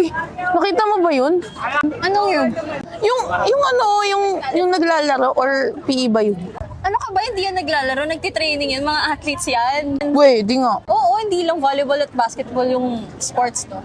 Uy, nakita mo ba yun? Anong yun? Yung naglalaro or PE ba yun? Ano ka ba? Hindi yan naglalaro. Nagtitraining yan. Mga athletes yan. Pwede nga. Oo, hindi lang volleyball at basketball yung sports to.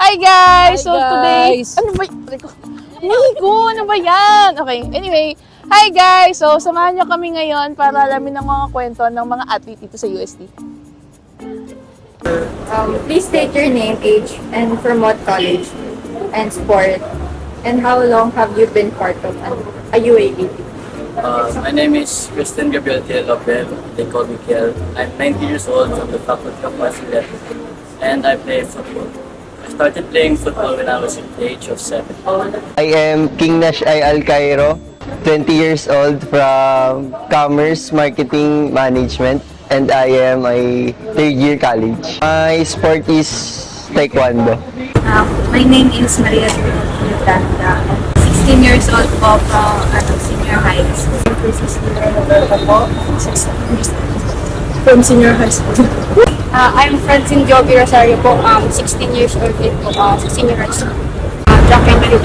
Hi guys! Hi, So today, guys. ano ba ano ba yan? Okay, anyway. Hi guys! So samahan nyo kami ngayon para alamin ng mga kwento ng mga athlete dito sa UST. Please state your name, age, and from what college and sport, and how long have you been part of a UAB? My name is Christian Gabriel T. Lopez. They call me Kiel. I'm 19 years old from the Faculty of Mass Athletics, and I play football. I started playing football when I was at the age of 7. I am King Nash I. Al Cairo, 20 years old from Commerce Marketing Management, and I am a third-year college. My sport is Taekwondo. My name is Maria Yolanda. 16 years old po from senior high school. From senior high school. I'm Francine Joby Rosario po, 16 years old din po sa senior high school. Track and field.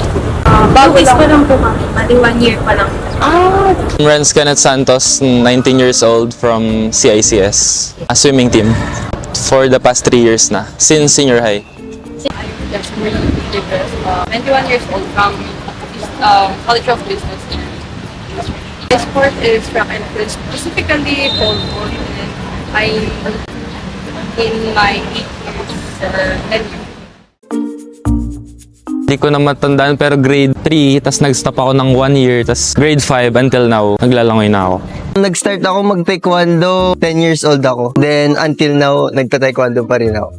Bagis pa lang po kami, bali 1 year pa lang. Renz Kenneth Santos, 19 years old from CICS, a swimming team for the past 3 years na, since senior high. That's really different. 21 years old from College of Business. My sport is track and field, specifically pole vault. I in my 8 years. Hindi ko na matandaan pero grade 3, tas nag-stop ako ng 1 year, tas grade 5 until now, naglalangoy na ako. Nag-start ako mag-taekwondo, 10 years old ako. Then until now, nagta-taekwondo pa rin ako.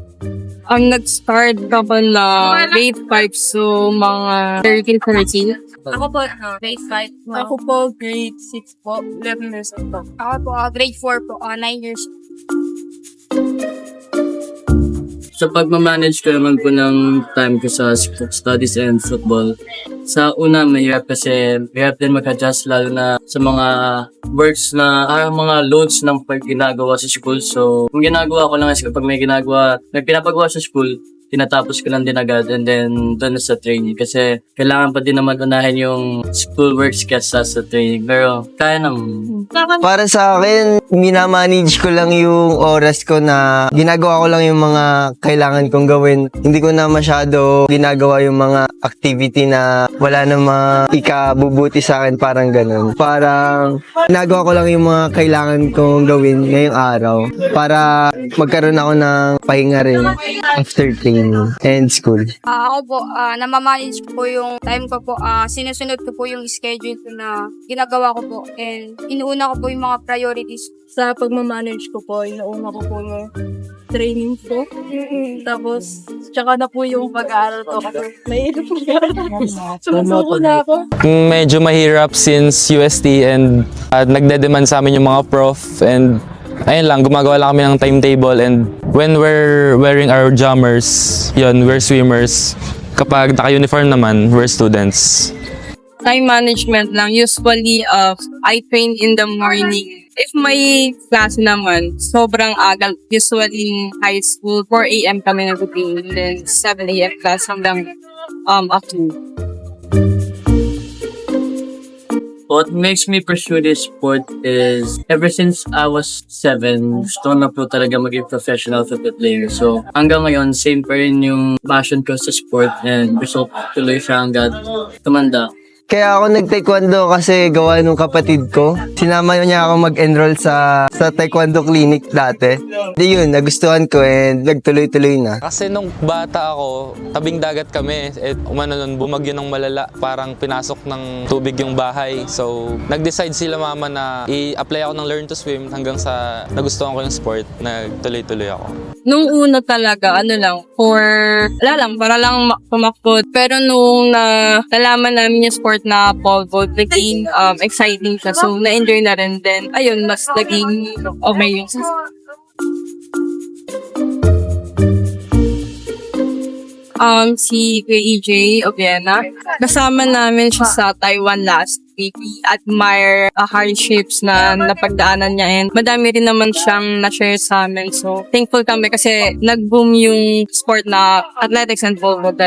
Ang nag-start ako na grade 5, so mga 13. Ako po, grade 5 po. Ako po grade 6 po, 11 years old po. Ako po, grade 4 po, 9 years old. Sa pagmamanage ko naman po ng time ko sa studies and football, sa una mahirap kasi mahirap din mag-adjust lalo na sa mga works na mga loads ng pag ginagawa sa school. So, kung ginagawa ko lang is kapag may pinapagawa sa school, tinatapos ko lang din agad and then doon na sa training kasi kailangan pa din naman unahin yung school works kesa sa training. Pero kaya naman. Para sa akin, minamanage ko lang yung oras ko na ginagawa ko lang yung mga kailangan kong gawin. Hindi ko na masyado ginagawa yung mga activity na wala namang ikabubuti sa akin, parang ganun. Parang ginagawa ko lang yung mga kailangan kong gawin ngayong araw para magkaroon ako ng pahinga rin after training and school. Ako po, namamanage ko po yung time ko po. Sinusunod ko po yung schedule ko na ginagawa ko po. And inuuna ko po yung mga priorities. Sa pagmamanage ko po, inauna ko po yung training ko. Tapos, tsaka na po yung pag-aaral ko. Mahirap mag-aaral. Sumusuko na ako. Medyo mahirap since UST and nagde-demand sa amin yung mga prof and ayun lang, gumagawa lang kami ng timetable and when we're wearing our jammers, yun, we're swimmers. Kapag naka-uniform naman, we're students. Time management lang. Usually, I train in the morning. If may class naman, sobrang aga. Usually, high school, 4 a.m. kami nag-train. Then, 7 a.m. class hanggang afternoon. What makes me pursue this sport is ever since I was 7, gusto na po talaga maging professional football player. So hanggang ngayon, same pa rin yung passion ko sa sport and gusto ko tuloy siya hanggang tumanda. Kaya ako nag-taekwondo kasi gawa nung kapatid ko. Sinama niya ako mag-enroll sa taekwondo clinic dati. Di yun, nagustuhan ko and nagtuloy-tuloy na. Kasi nung bata ako, tabing dagat kami, umano nun, bumagyo ng malala, parang pinasok ng tubig yung bahay. So, nag-decide sila mama na i-apply ako ng Learn to Swim hanggang sa nagustuhan ko yung sport, nagtuloy-tuloy ako. Nung una talaga, wala lang, para lang pumakot. Pero nung nalaman namin yung sport na pole vault, naging exciting siya. So, na-enjoy na rin din. Ayun, mas naging okay yung si Kuya EJ Obiena. Kasama namin siya sa Taiwan last week. We admire hardships na napagdaanan niya and madami rin naman siyang na-share sa amin. So, thankful kami kasi nag-boom yung sport na athletics and pole vault.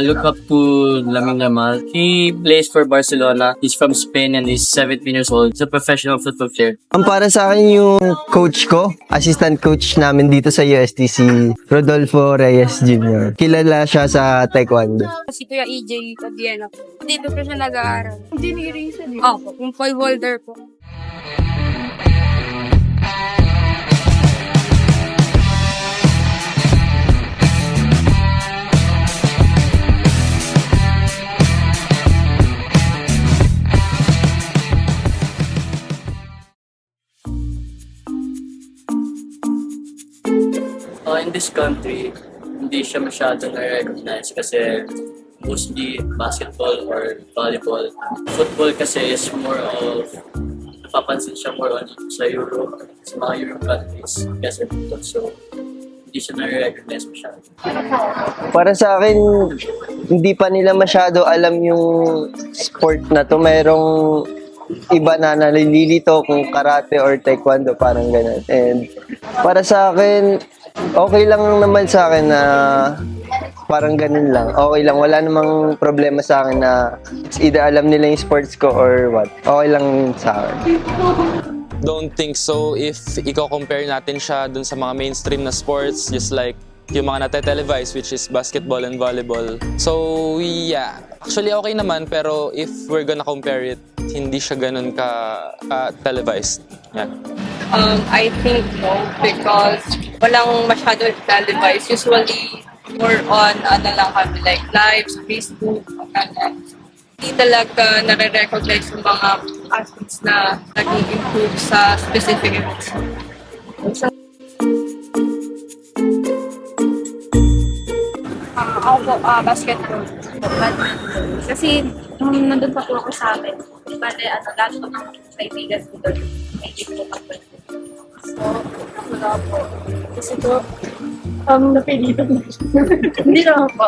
Look up to Lamine Yamal. He plays for Barcelona. He's from Spain and he's 17 years old. He's a professional football player. Ang para sa akin yung coach ko, assistant coach namin dito sa UST, si Rodolfo Reyes Jr. Kilala siya sa Taekwondo. Si Kuya EJ Obiena po. Dito po siya nag-aaral. Engineering siya dito? Opo, yung pole vaulter po. In this country, hindi siya masyado na-recognize kasi mostly basketball or volleyball. Football kasi is more of, napapansin siya more on sa Europe, sa mga Europe countries kasi dito. So, hindi siya na-recognize masyado. Para sa akin, hindi pa nila masyado alam yung sport na to. Mayroong iba na nalilito kung karate or taekwondo, parang ganun. And para sa akin, okay lang naman sa akin na parang ganun lang. Okay lang. Wala namang problema sa akin na either alam nila yung sports ko or what. Okay lang sa akin. Don't think so if i-compare natin siya dun sa mga mainstream na sports, just like yung mga nate-televise, which is basketball and volleyball. So, yeah. Actually, okay naman, pero if we're gonna compare it, hindi siya ganun ka-televised. Yeah. I think no, because walang masyado televised. Usually, more on, lang kami, like live, sa Facebook, hindi talaga nare-recognize yung mga athletes na nag-improve sa specific events. Ako po, basketball. Badminton. Kasi, nung nandun pa po ako sa amin, bale, lahat po ng kaibigan ko doon, may team po kapag. So, wala po. Kasi po, napilitan na siya. Hindi naman po.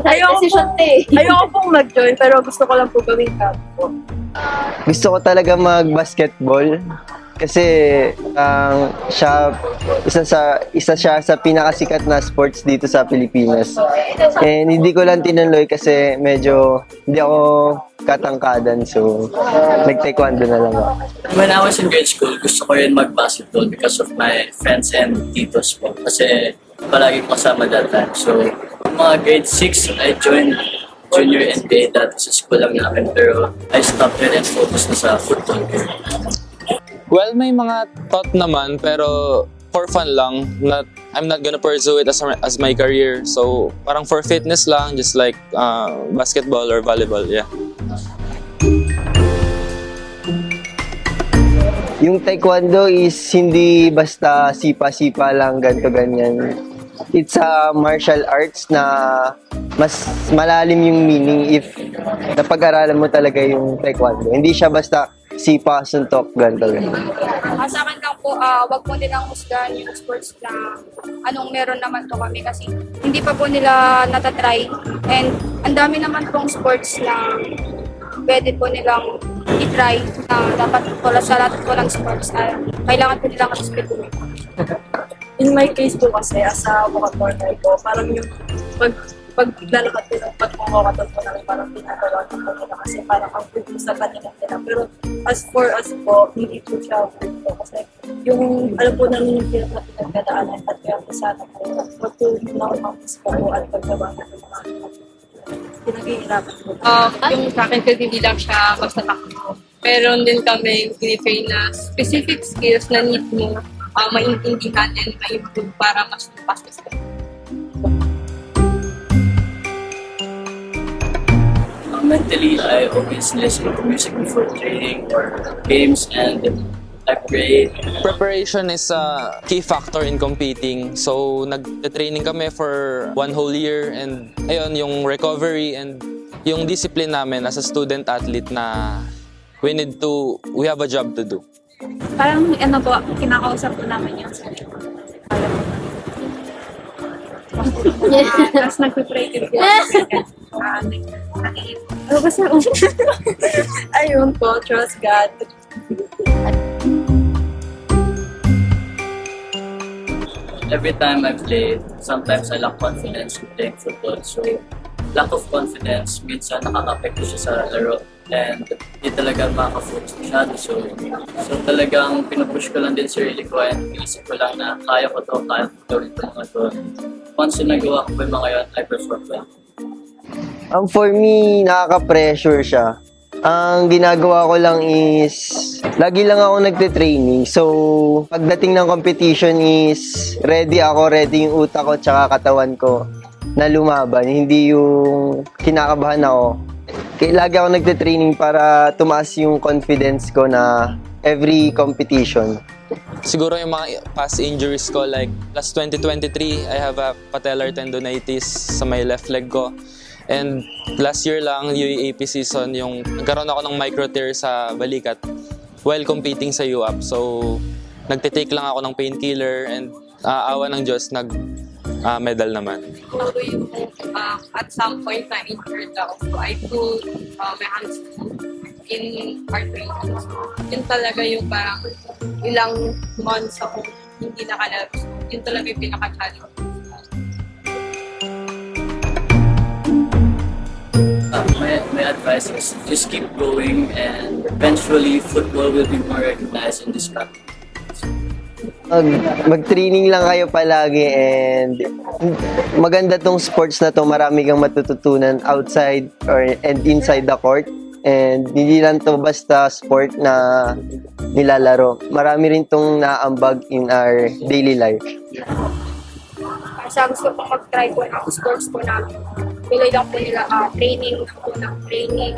Ayoko decision ayoko pong mag-join, pero gusto ko lang po gawin camp po. Gusto ko talaga mag-basketball kasi isa siya sa pinakasikat na sports dito sa Pilipinas. And hindi ko lang tinuloy kasi medyo hindi ako katangkadan, so nag-taekwondo na lang ako. When I was in grade school, gusto ko rin mag-basketball because of my friends and titos po. Kasi palagi ko kasama that time. So, mga grade 6, I joined junior NBA dati sa school lang namin. Pero I stopped it and focused na sa football. Well, may mga thought naman, pero for fun lang. I'm not gonna pursue it as my career. So, parang for fitness lang, just like basketball or volleyball, yeah. Yung taekwondo is hindi basta sipa-sipa lang, ganto ganyan. It's a martial arts na mas malalim yung meaning if napag-aralan mo talaga yung taekwondo. Hindi siya basta sipa, suntok, ganto ganyan. Sa akin lang po, wag po nilang husgahan yung sports na anong meron naman po kami kasi hindi pa po nila natatry. And ang dami naman pong sports na pwede po nilang i-try na dapat po sa lahat po ng sports kailangan po nilang respetuhin. In my case po kasi, as a vocator po, parang yung paglalakad ko ng pagmamakatot ko namin parang pinagawa ko po nila kasi parang ang pwede sa kanila nila. Pero as for us po, hindi po siya work po kasi yung alam po namin yung pinagdadaanan at kaya po sana po magtulong na umakas po at paggawa na ng mga pinag-iirapan po. Yung sa akin kasi hindi lang siya basta takbo. Meron din kami tinitrain na specific skills na need mo maintindihan and ma-improve para mas lupas ka. Mentally, I always listen to music before training or games, and I I pray. Preparation is a key factor in competing. So, nag-training kami for 1 whole year and ayun, yung recovery and yung discipline namin as a student athlete na we have a job to do. Parang ano po, kinakausap ko naman yung sarili ko. Tapos nagpipray din po. Basta, Ayun po, trust God. Every time I play, sometimes I lack confidence in playing football. So, lack of confidence, minsan nakaka-apekto siya sa laro. And hindi talaga makaka-focus masyado. So talagang pinupush ko lang din sarili ko and inisip ko lang na kaya ko to, kaya ko gawin ito mga to. Once na nagawa ko pa yung mga yun, I perform well. For me, nakaka-pressure siya. Ang ginagawa ko lang is, lagi lang ako nagte-training. So, pagdating ng competition is, ready yung utak ko tsaka katawan ko na lumaban. Hindi yung kinakabahan ako. Lagi ako nagte-training para tumaas yung confidence ko na every competition. Siguro yung mga past injuries ko, like last 2023, I have a patellar tendonitis sa may left leg ko. And last year lang, UAAP season, yung nagkaroon ako ng micro tear sa balikat while competing sa UAP. So, nagtitake lang ako ng painkiller and awa ng Diyos, medal naman. Ako yung at some point na injured ako. So I put my hands in arthritis. Yun talaga yung parang ilang months ako hindi nakalabas. Yun talaga yung pinaka-challenge. My advice is just keep going and eventually football will be more recognized in this country. Mag-training lang kayo palagi and maganda tong sports na to, marami kang matututunan outside and inside the court. And hindi lang to basta sport na nilalaro. Marami rin tong naambag in our daily life. sa gusto pong mag-try po ng sports po namin. Pilay lang po nila training po ng training.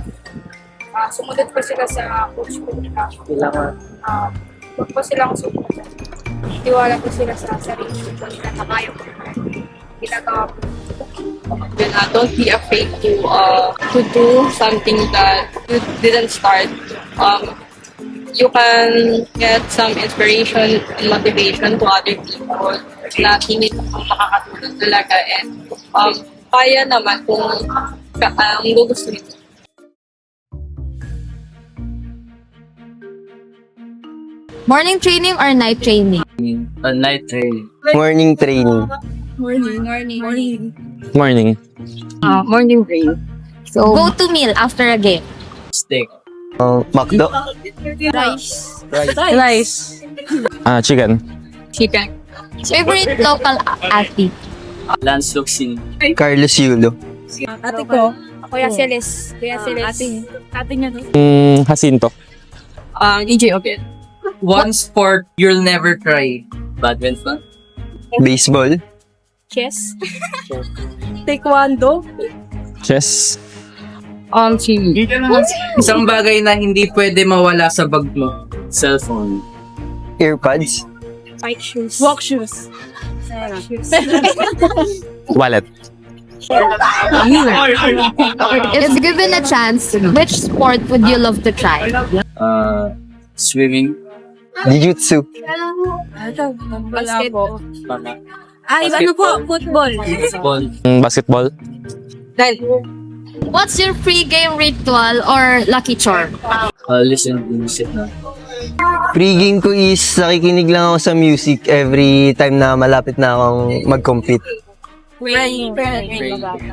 Sumunod po sila sa coach po nila. Huwag po silang sumunod. Tiwala po sila sa sarili po nila na kaya po ginagawa po. Then don't be afraid to do something that you didn't start. You can get some inspiration and motivation to other people na hindi mo makakatulong talaga, and kaya naman kung gugustuhin mo. Morning training or night training? Night training. Morning training. Morning. Morning. Morning training. So, go to meal after a game. Steak. McDo. Rice. Chicken. Chicken. Favorite local athlete? Lance Luxin. Carlos Yulo. Ate ko. Kuya Celes. Ate niya to. Jacinto. DJ Ogen. One sport you'll never try. Badminton. Baseball. Chess. Taekwondo. Chess. Isang bagay na hindi pwede mawala sa bag mo. Cellphone. Earpads. Bike shoes. Walk shoes. Wallet. If given a chance, which sport would you love to try? Swimming. Jiu-jitsu. Basketball. Ay, ano po? Football. Baseball. Basketball. What's your pre-game ritual or lucky charm? Listen to music na. Pre-game ko is nakikinig lang ako sa music every time na malapit na akong mag-compete.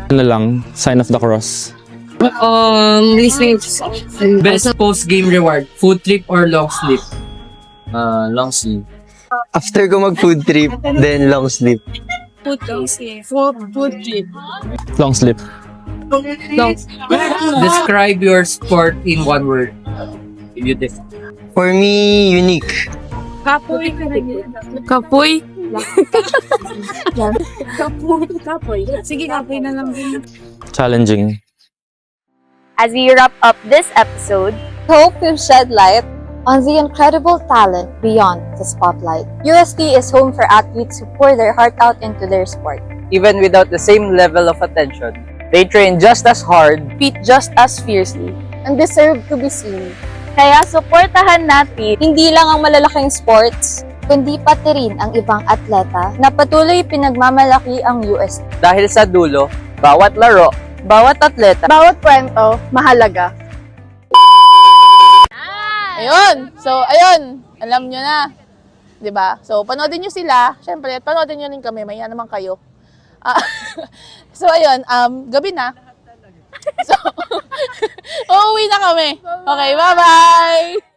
Ano lang, sign of the cross. Listening to Best post-game reward. Food trip or long sleep? Long sleep. After ko mag-food trip, then long sleep. Long sleep. Describe your sport in one word. Beautiful. For me, unique. Kapoy. Sige, kapoy na lang din. Challenging. As we wrap up this episode, hope we've shed light on the incredible talent beyond the spotlight. UST is home for athletes who pour their heart out into their sport. Even without the same level of attention, they train just as hard, Compete just as fiercely, and deserve to be seen. Kaya suportahan natin hindi lang ang malalaking sports, Kundi pati rin ang ibang atleta na patuloy pinagmamalaki ang UST. dahil sa dulo, bawat laro, bawat atleta, Bawat kwento, mahalaga. Ayun. So, ayun. Alam nyo na. 'Di ba? So, panoodin nyo sila. Siyempre, panoodin nyo rin kami. Maya naman kayo. So, ayun. Gabi na. So, uuwi na kami. Okay, bye-bye!